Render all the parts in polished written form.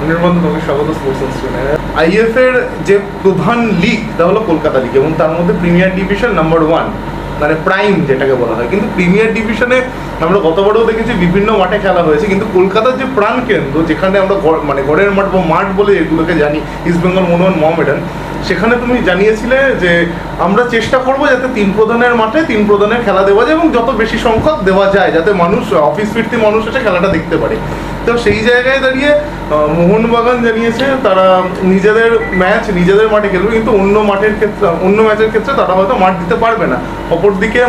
নির্বন্ধ তোমাকে স্বাগত স্পোর্টস ইনস্টিটিউটে। আইএফ এর যে প্রধান লিগ তা হলো কলকাতা লিগ, এবং তার মধ্যে প্রিমিয়ার ডিভিশন নাম্বার 1 মানে প্রাইম যেটাকে বলা হয়। কিন্তু প্রিমিয়ার ডিভিশনে আমরা গতবারও দেখেছি বিভিন্ন মাঠে খেলা হয়েছে, কিন্তু কলকাতার যে প্রাণ কেন্দ্র, যেখানে আমরা মানে গড়ের মাঠ বা মাঠ বলে এগুলোকে জানি, ইস্ট বেঙ্গল মোহনবাগান মোহামেডান, সেখানে তুমি জানিয়েছিলে যে আমরা চেষ্টা করবো যাতে 3 প্রধানের মাঠে 3 প্রধানের খেলা দেওয়া যায় এবং যত বেশি সংখ্যক দেওয়া যায়, যাতে মানুষ অফিস ফিরতি মানুষ এসে খেলাটা দেখতে পারে। তো সেই জায়গায় দাঁড়িয়ে মোহনবাগান জানিয়েছে তারা নিজেদের ম্যাচ নিজেদের মাঠে খেলবে, কিন্তু অন্য ম্যাচের ক্ষেত্রে তারা হয়তো মাঠ দিতে পারবে না। অপরদিকে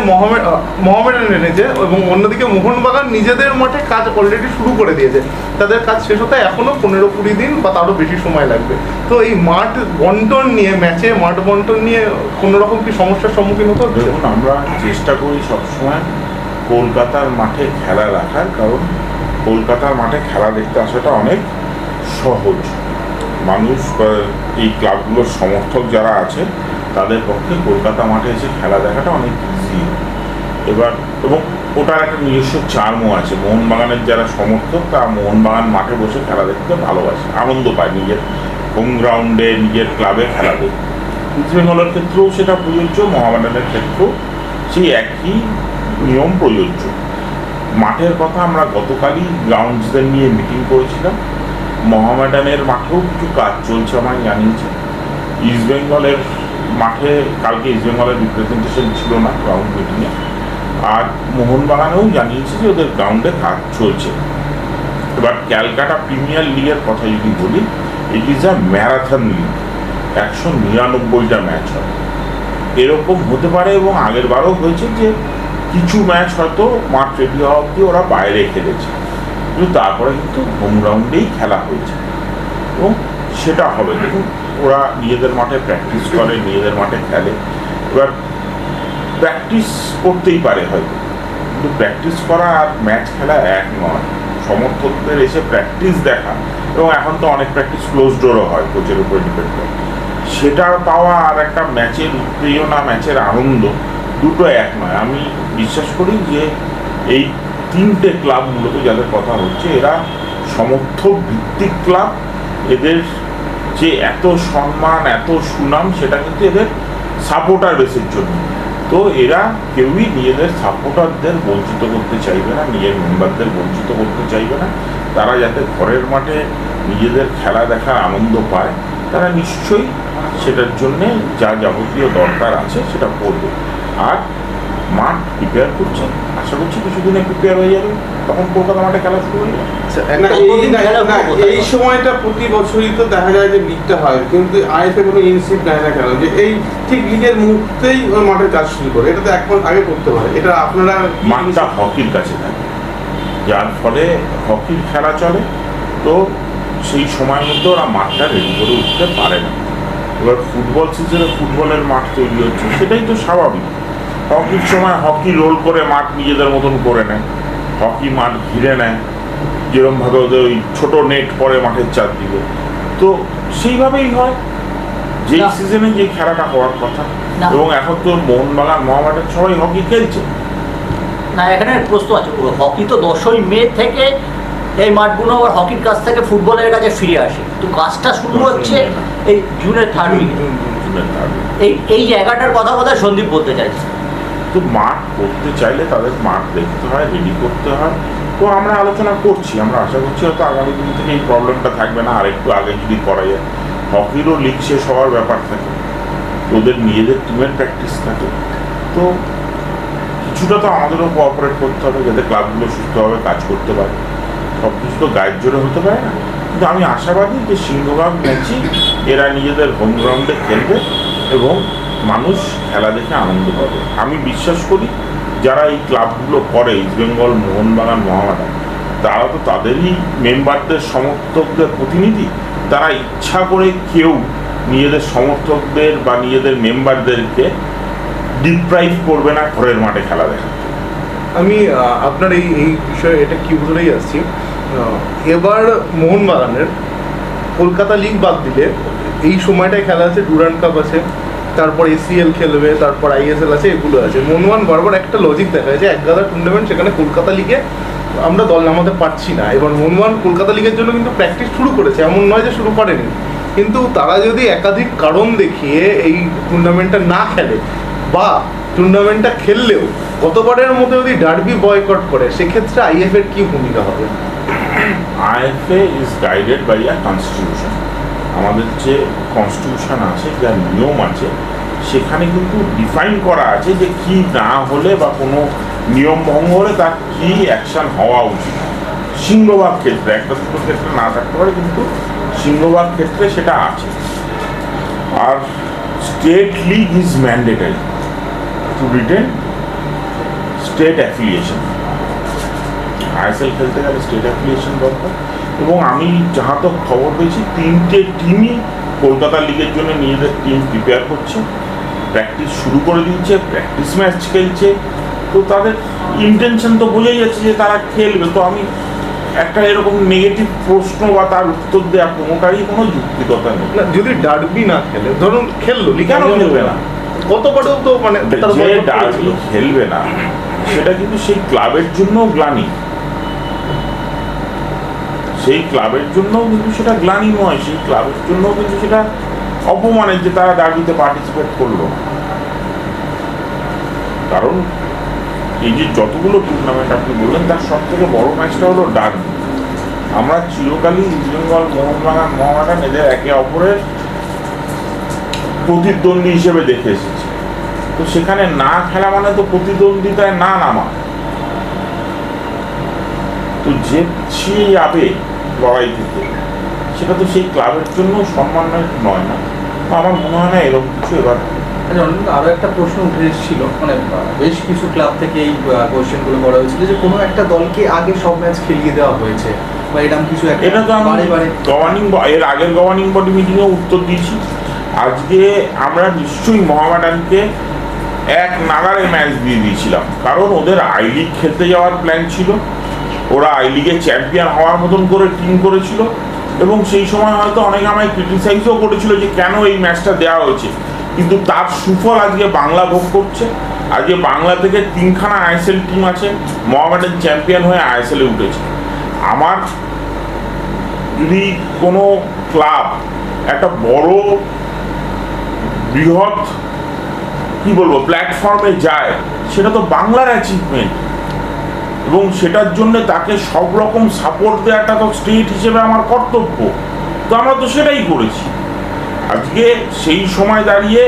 মোহামেডান এনেছে এবং অন্যদিকে মোহনবাগান নিজেদের মাঠে কাজ অলরেডি শুরু করে দিয়েছে। তাদের কাজ শেষ হতে এখনো 15-20 দিন বা তারও বেশি সময় লাগবে। তো এই মাঠ বন্টন নিয়ে, মাঠ বন্টন নিয়ে কোনো রকম কি সমস্যার সম্মুখীন হতে হচ্ছে? দেখুন, আমরা চেষ্টা করি সবসময় কলকাতার মাঠে খেলা রাখার, কারণ কলকাতার মাঠে খেলা দেখতে আসাটা অনেক সহজ। মানুষ এই ক্লাবগুলোর সমর্থক যারা আছে তাদের পক্ষে কলকাতা মাঠে এসে খেলা দেখাটা অনেক ইজি। এবং ওটার একটা নিজস্ব চার্মও আছে। মোহনবাগানের যারা সমর্থক তারা মোহনবাগান মাঠে বসে খেলা দেখতে ভালোবাসে, আনন্দ পায় নিজের হোম গ্রাউন্ডে নিজের ক্লাবে খেলা দেখতে। ইস্ট বেঙ্গলের ক্ষেত্রেও সেটা প্রযোজ্য, মোহামেডানের ক্ষেত্রেও সেই একই নিয়ম প্রযোজ্য। মাঠের কথা আমরা গতকালই গ্রাউন্ডসদের নিয়ে মিটিং করেছিলাম। মোহামেডানের মাঠেও কিছু কাজ চলছে আমায় জানিয়েছে। ইস্ট বেঙ্গলের মাঠে কালকে ইস্ট বেঙ্গলের রিপ্রেজেন্টেশন ছিল না গ্রাউন্ড মিটিংয়ে, আর মোহনবাগানেও জানিয়েছে যে ওদের গ্রাউন্ডে কাজ চলছে। এবার ক্যালকাটা প্রিমিয়ার লিগের কথা যদি বলি, it is a marathon league, 199টা ম্যাচ হয়। এরকম হতে পারে এবং আগের বারও হয়েছে যে কিছু ম্যাচ হয়তো মাঠ রেডি হওয়া অব্দি ওরা বাইরে খেলেছে, কিন্তু তারপরে কিন্তু হোম গ্রাউন্ডেই খেলা হয়েছে এবং সেটা হবে। দেখুন, ওরা নিজেদের মাঠে প্র্যাকটিস করে, নিজেদের মাঠে খেলে। এবার প্র্যাকটিস করতেই পারে হয়তো, কিন্তু প্র্যাকটিস করা আর ম্যাচ খেলা এক নয়। সমর্থকদের এসে প্র্যাকটিস দেখা, এবং এখন তো অনেক প্র্যাকটিস ক্লোজ ডোরও হয়, কোচের উপরে ডিপেন্ড করে, সেটা পাওয়া আর একটা ম্যাচের উত্তেজনা, ম্যাচের আনন্দ, দুটো এক নয়। আমি বিশ্বাস করি যে এই 3টে ক্লাব মূলত যাদের কথা হচ্ছে, এরা সমর্থক ভিত্তিক ক্লাব। এদের যে এত সম্মান, এত সুনাম, সেটা কিন্তু এদের সাপোর্টার বেসের জন্য। তো এরা কেউই নিজেদের সাপোর্টারদের বঞ্চিত করতে চাইবে না, নিজের মেম্বারদের বঞ্চিত করতে চাইবে না। তারা যাতে ঘরের মাঠে নিজেদের খেলা দেখার আনন্দ পায়, তারা নিশ্চয়ই সেটার জন্যে যা যাবতীয় দরকার আছে সেটা করবে। আর মাঠ প্রিপেয়ার করছে, আশা করছি কিছুদিনে প্রিপেয়ার হয়ে যাবে, তখন কলকাতা মাঠে খেলা শুরু হয়ে যাবে। এই সময়টা প্রতি বছরই তো দেখা যায় যে লিগটা হয়, কিন্তু আইএফএ কোনো ইনসিভ দেয় না কেন যে এই ঠিক লিগের মুহূর্তেই ওই মাঠের কাজ শুরু করে? এটা তো 1 মাস আগে করতে পারে। এটা আপনারা মাঠটা হকির কাছে থাকে, যার ফলে হকির খেলা চলে, তো সেই সময়ের মধ্যে ওরা মাঠটা রেডি করে উঠতে পারে না। এবার ফুটবল সিজনে ফুটবলের মাঠ তৈরি হচ্ছে, সেটাই তো স্বাভাবিক। হকির সময় হকি রোল করে মাঠ নিজেদের মতন করে নেয়, হকি মাঠ ঘিরে নেয়, যেরকমভাবে ওদের ওই ছোটো নেট পরে মাঠের চারদিকে, তো সেইভাবেই হয় যেই সিজনে যে খেলাটা হওয়ার কথা। এবং এখন তো মোহনবাগান মোহামেডান সবাই হকি খেলছে না। এখানে প্রশ্ন আছে, হকি তো 10ই মে থেকে এই মাঠগুলো আবার হকির কাছ থেকে ফুটবলের কাছে ফিরে আসে, তো কাজটা শুরু হচ্ছে এই জুনের 3rd উইকে। এই জায়গাটার কথা সন্দীপ বলতে চাইছে। তো মাঠ করতে চাইলে তাদের মাঠ দেখতে হয়, রেডি করতে হয়। তো আমরা আলোচনা করছি, আমরা আশা করছি হয়তো আগামী দিন থেকে এই প্রবলেমটা থাকবে না। আর একটু আগে যদি করা যায়, হকিরও লিগ শেষ হওয়ার ব্যাপার থাকে, ওদের নিজেদের টিমের প্র্যাকটিস থাকে, তো কিছুটা তো আমাদেরও কোঅপারেট করতে হবে যাতে ক্লাবগুলো সুস্থভাবে কাজ করতে পারে। সব কিছু তো গায়ের জোরে হতে পারে না, কিন্তু আমি আশাবাদী যে সিংহভাগ ম্যাচই এরা নিজেদের হোম গ্রাউন্ডে খেলবে এবং মানুষ খেলা দেখে আনন্দ পাবে। আমি বিশ্বাস করি যারা এই ক্লাবগুলো করে, ইস্ট বেঙ্গল, মোহনবাগান, মোহামেডান, তারা তো তাদেরই মেম্বারদের, সমর্থকদের প্রতিনিধি। তারা ইচ্ছা করে কেউ নিজেদের সমর্থকদের বা নিজেদের মেম্বারদেরকে ডিপ্রাইভ করবে না ঘরের মাঠে খেলা দেখা। আমি আপনার এই বিষয়ে এটা কি বুঝলেই আসছি। এবার মোহনবাগানের কলকাতা লিগ বাদ দিলে এই সময়টায় খেলা আছে, ডুরান্ড কাপ আছে, তারপর এসিএল খেলবে, তারপর আইএসএল আছে, এগুলো আছে। মোহনবাগান বারবার একটা লজিক দেখা যায় যে এক গাদা টুর্নামেন্ট, সেখানে কলকাতা লিগে আমরা দল নামাতে পারছি না। এবার মোহনবাগান কলকাতা লিগের জন্য কিন্তু প্র্যাকটিস শুরু করেছে, এমন নয় যে শুরু করেনি, কিন্তু তারা যদি একাধিক কারণ দেখিয়ে এই টুর্নামেন্টটা না খেলে বা টুর্নামেন্টটা খেললেও গতবারের মতো যদি ডার্বি বয়কট করে, সেক্ষেত্রে আইএফ এর কি ভূমিকা হবে? IFA is guided by a constitution. আমাদের যে কনস্টিটিউশন আছে, যা নিয়ম আছে, সেখানে কিন্তু ডিফাইন করা আছে যে কি না হলে বা কোনো নিয়ম ভঙ্গ হলে তার কি অ্যাকশন হওয়া উচিত। সিংহভাগ ক্ষেত্রে, একটা দুটো ক্ষেত্রে না থাকতে পারে, কিন্তু সিংহভাগ ক্ষেত্রে সেটা আছে। আর state league is mandatory to retain state affiliation. ISL খেলতে গেলে স্টেট অ্যাফিলিয়েশন দরকার, এবং আমি যাহা তো খবর পেয়েছি 3টে টিমই কলকাতা লিগের জন্য নিজেদের টিম প্রিপেয়ার করছে, প্র্যাকটিস শুরু করে দিয়েছে, প্র্যাকটিস ম্যাচ খেলছে। তো তাদের ইন্টেনশন তো বোঝাই যাচ্ছে যে তারা খেলবে। তো আমি একটা এরকম নেগেটিভ প্রশ্ন বা তার উত্তর দেওয়া কোনোটারই কোনো যুক্তিকতা নেই। না, যদি ডার্বি না খেলে, ধরুন খেললো, কেন খেলবে না? গতবারেও তো মানে তারা যে boycott ডার্বি করেছিল। খেলবে না, সেটা কিন্তু সেই ক্লাবের জন্য গ্লানি, সেই ক্লাবের জন্য কিন্তু সেটা গ্লানি নয়, সেই ক্লাবের জন্য কিন্তু সেটা অপমানের যে তারা ডার্বিতে পার্টিসিপেট করলো। কারণ এই যে যতগুলো টুর্নামেন্ট আপনি বললেন, তার সব থেকে বড় ম্যাচটা হলো ডার্বি। আমরা চিরকালই ইস্ট বেঙ্গল, মোহনবাগান এদের একে অপরের প্রতিদ্বন্দ্বী হিসেবে দেখে এসেছি। তো সেখানে না খেলা মানে তো প্রতিদ্বন্দ্বিতায় না নামা। তো যে পিছিয়ে যাবে লড়াই থেকে, সেটা তো সেই ক্লাবের জন্য সম্মানের নয় না। তো আমার মনে হয় না এরকম কিছু এবার। আরো একটা প্রশ্ন উঠে এসেছিল, মানে বেশ কিছু ক্লাব থেকে এই কোয়েশ্চেনগুলো করা হয়েছিল যে কোনো একটা দলকে আগে সব ম্যাচ খেলিয়ে দেওয়া হয়েছে বা এরকম কিছু একটা। এটা তো আমি এর আগের গভর্নিং বডি মিটিংয়ে উত্তর দিয়েছি। আজকে আমরা নিশ্চয়ই মোহামেডানকে এক নাগারে ম্যাচ দিয়ে দিয়েছিলাম, কারণ ওদের আই লিগ খেলতে যাওয়ার প্ল্যান ছিল, ওরা আই লিগে চ্যাম্পিয়ন হওয়ার মতন করে টিম করেছিল, এবং সেই সময় হয়তো অনেকে আমায় ক্রিটিসাইজও করেছিল যে কেন এই ম্যাচটা দেওয়া হয়েছে। কিন্তু তার সুফল আজকে বাংলা ভোগ করছে। আজকে বাংলা থেকে 3খানা ISL টিম আছে, মোহামেডান চ্যাম্পিয়ন হয়ে ISL-এ উঠেছে। আমার যদি কোনো ক্লাব একটা বড় বৃহৎ কি বলবো প্ল্যাটফর্মে যায়, সেটা তো বাংলার অ্যাচিভমেন্ট, এবং সেটার জন্য তাকে সব রকম সাপোর্ট দেওয়াটা তো স্টেট হিসেবে আমার কর্তব্য। তো আমরা তো সেটাই করেছি। আজকে সেই সময় দাঁড়িয়ে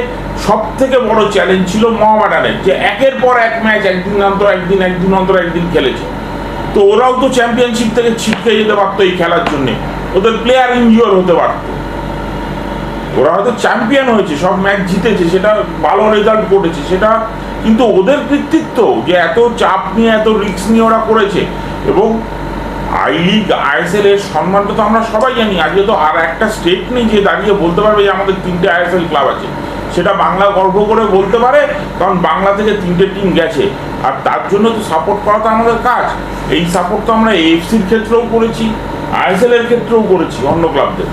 সব থেকে বড় চ্যালেঞ্জ ছিল মোহামেডানের, যে একের পর এক ম্যাচ একদিন অন্তর একদিন, একদিন অন্তর একদিন খেলেছে। তো ওরাও তো চ্যাম্পিয়নশিপ থেকে ছিটকে যেতে পারতো এই খেলার জন্যে, ওদের প্লেয়ার ইনজিওর হতে পারত। ওরা হয়তো চ্যাম্পিয়ন হয়েছে, সব ম্যাচ জিতেছে, সেটা ভালো রেজাল্ট করেছে, সেটা কিন্তু ওদের কৃতিত্ব যে এত চাপ নিয়ে, এত রিস্ক নিয়ে ওরা করেছে। এবং আই লিগ, ISL এর সম্মানটা তো আমরা সবাই জানি। আজকে তো আর একটা স্টেট নেই যে দাঁড়িয়ে বলতে পারবে যে আমাদের 3টে ISL ক্লাব আছে। সেটা বাংলা গর্ব করে বলতে পারে, কারণ বাংলা থেকে 3টে টিম গেছে, আর তার জন্য তো সাপোর্ট করা তো আমাদের কাজ। এই সাপোর্ট তো আমরা AFC-র ক্ষেত্রেও করেছি, ISL এর ক্ষেত্রেও করেছি, অন্য ক্লাবদের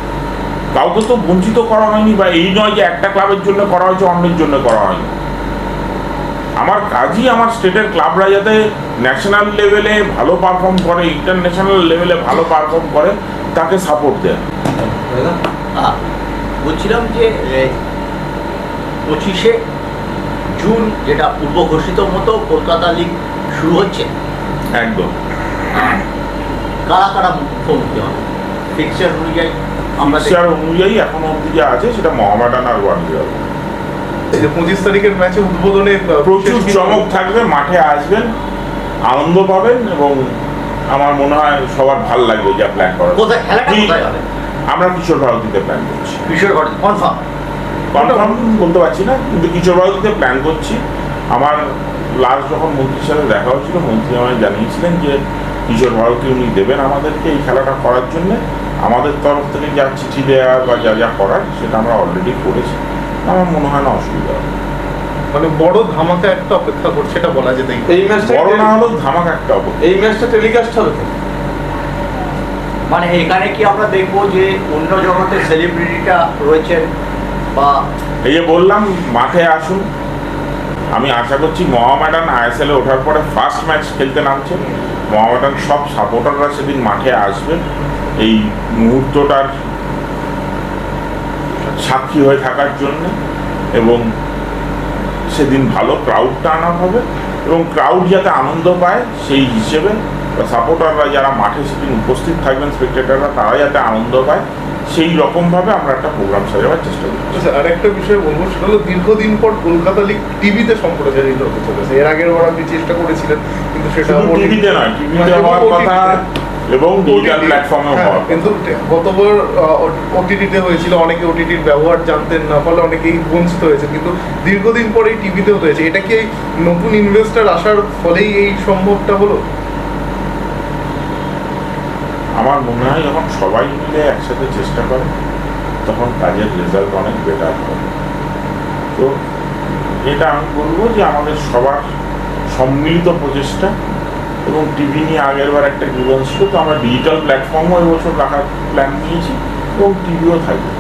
কাউকে তো বঞ্চিত করা হয়নি। বা এই নয় যে একটা ক্লাবের জন্য করা হয়েছে, অন্যের জন্য করা হয়নি। আমার কাজই আমার স্টেটের ক্লাবরা যাতে ন্যাশনাল লেভেলে ভালো পারফর্ম করে, ইন্টারন্যাশনাল লেভেলে ভালো পারফর্ম করে, তাকে সাপোর্ট দেয়। বলছিলাম যে 25শে জুন যেটা পূর্ব ঘোষিত মতো কলকাতা লিগ শুরু হচ্ছে, একদম কারা কারা মুখোমুখি হবে ফিক্সচার অনুযায়ী? আমরা ফিক্সচার অনুযায়ী এখনো অব্দি যা আছে সেটা মোহামেডান আর ওয়ানডার। এই যে 25 তারিখের ম্যাচে উদ্বোধনে প্রচুর চমক থাকবে, মাঠে আসবেন, আনন্দ পাবেন, এবং আমার মনে হয় সবার ভালো লাগবে যা প্ল্যান করা। কোথায় খেলাটা কোথায় হবে? আমরা কিশোর ভারতীতে প্ল্যান করছি। কিশোর ভারতী কনফার্ম বলতে পারছি না, কিন্তু কিশোর ভারতীতে প্ল্যান করছি। আমার লাস্ট যখন মন্ত্রীর সাথে দেখা হচ্ছিল, মন্ত্রী আমায় জানিয়েছিলেন যে কিশোর ভারতী উনি দেবেন আমাদেরকে এই খেলাটা করার জন্য। আমাদের তরফ থেকে যা চিঠি দেওয়া বা যা যা করার সেটা আমরা অলরেডি করেছি। আমার মনে হয় না অসুবিধা হবে। মানে বড় ধামাকা একটা অপেক্ষা করছে, এটা বলা যেতে। এই ম্যাচটা বড় না হলেও ধামাকা একটা হবে। এই ম্যাচটা টেলিকাস্ট হবে তো? মানে এখানে কি আমরা দেখবো যে অন্য জগতের সেলিব্রিটিটা রয়েছেন? বা এই যে বললাম, মাঠে আসুন। আমি আশা করছি মোহামেডান ISL-এ ওঠার পরে ফার্স্ট ম্যাচ খেলতে নামছে, মোহামেডান সব সাপোর্টাররা সেদিন মাঠে আসবে এই মুহূর্তটার সাক্ষী হয়ে থাকার জন্য, এবং সেদিন ভালো ক্রাউডটা আনা হবে এবং ক্রাউড যাতে আনন্দ পায় সেই হিসেবে সাপোর্টাররা যারা মাঠে সেদিন উপস্থিত থাকবেন, স্পেক্টেটাররা তারা যাতে আনন্দ পায় সেই রকমভাবে আমরা একটা প্রোগ্রাম সাজাবার চেষ্টা করছি। আচ্ছা, আর একটা বিষয় বলবো, সেটা হলো দীর্ঘদিন পর কলকাতা লিগ টিভিতে সম্প্রচারিত হতে চলেছে। এর আগের বার আপনি চেষ্টা করেছিলেন, কিন্তু সেটা শুধু টিভিতে নয়, টিভিতে হওয়ার কথা এবং ডিজিটাল প্ল্যাটফর্মে হওয়ার কথা। কিন্তু গতবার ওটিটিতে হয়েছিল, অনেকে ওটিটির ব্যবহার জানতেন না, ফলে অনেকেই বঞ্চিত হয়েছে, কিন্তু দীর্ঘদিন পরেই টিভিতে হতে হয়েছে। এটা কি এই নতুন ইনভেস্টর আসার ফলেই এই সম্ভবটা হলো? আমার মনে হয় যখন সবাই মিলে একসাথে চেষ্টা করে তখন কাজের রেজাল্ট অনেক বেটার হয়। তো এটা আমি বলবো যে আমাদের সবার সম্মিলিত প্রচেষ্টা, এবং টিভি নিয়ে আগের বার একটা গ্রিভেন্স ছিল, তো আমরা ডিজিটাল প্ল্যাটফর্মও এবছর রাখার প্ল্যান নিয়েছি এবং টিভিও থাকবে।